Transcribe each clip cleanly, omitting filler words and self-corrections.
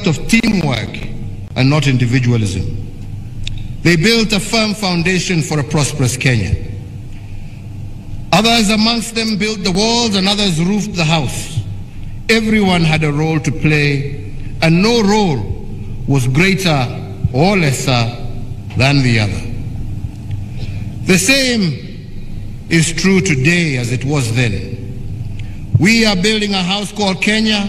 of teamwork and not individualism. They built a firm foundation for a prosperous Kenya. Others amongst them built the walls and others roofed the house. Everyone had a role to play, and no role was greater or lesser than the other. The same is true today as it was then. We are building a house called Kenya,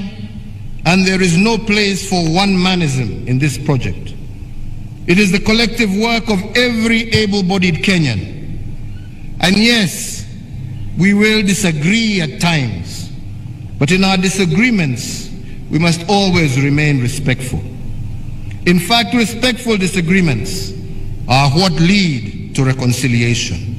and there is no place for one-manism in this project. It is the collective work of every able-bodied Kenyan. And yes, we will disagree at times, but in our disagreements, we must always remain respectful. In fact, respectful disagreements are what lead to reconciliation.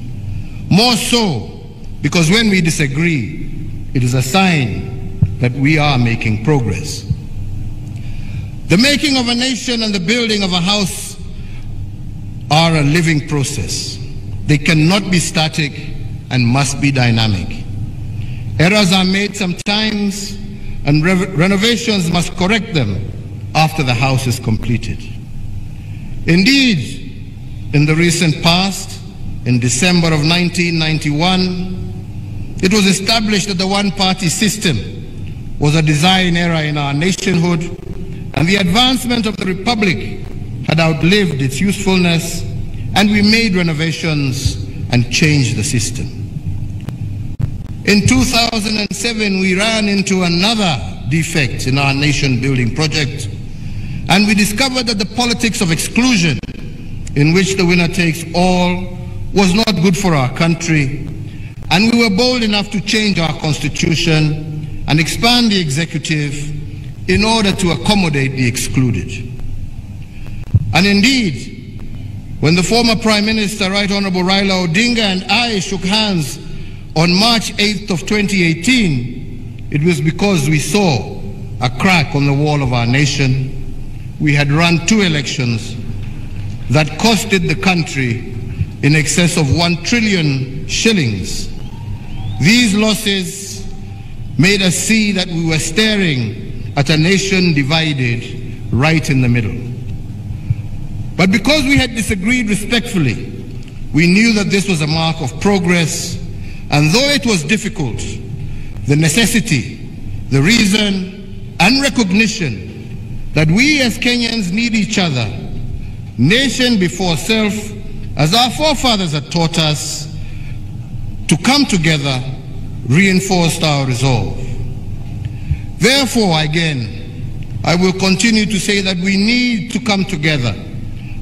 More so, because when we disagree, it is a sign that we are making progress. The making of a nation and the building of a house are a living process. They cannot be static and must be dynamic. Errors are made sometimes, and renovations must correct them after the house is completed. Indeed, in the recent past, in December of 1991, it was established that the one-party system was a design error in our nationhood, and the advancement of the Republic had outlived its usefulness, and we made renovations and changed the system. In 2007, we ran into another defect in our nation-building project, and we discovered that the politics of exclusion, in which the winner takes all, was not good for our country, and we were bold enough to change our constitution and expand the executive in order to accommodate the excluded. And indeed, when the former Prime Minister, Right Honorable Raila Odinga, and I shook hands on March 8th of 2018, it was because we saw a crack on the wall of our nation. We had run 2 elections that costed the country in excess of 1 trillion shillings. These losses made us see that we were staring at a nation divided right in the middle. But because we had disagreed respectfully, we knew that this was a mark of progress, and though it was difficult, the necessity, the reason, and recognition that we as Kenyans need each other, nation before self, as our forefathers had taught us, to come together reinforced our resolve. Therefore, again, I will continue to say that we need to come together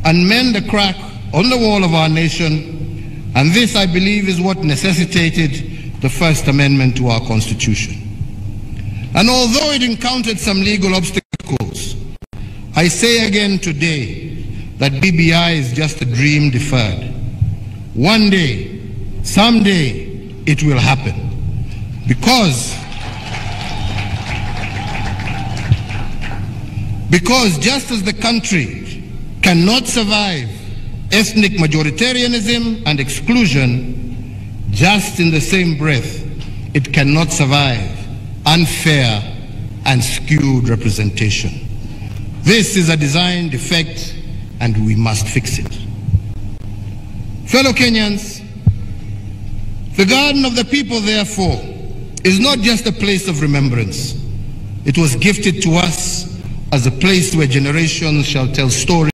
and mend the crack on the wall of our nation, and this, I believe, is what necessitated the First Amendment to our Constitution. And although it encountered some legal obstacles, I say again today that BBI is just a dream deferred. One day, someday, it will happen. Because just as the country cannot survive ethnic majoritarianism and exclusion, just in the same breath, it cannot survive unfair and skewed representation. This is a design defect, and we must fix it. Fellow Kenyans, the Garden of the People, therefore, is not just a place of remembrance. It was gifted to us as a place where generations shall tell stories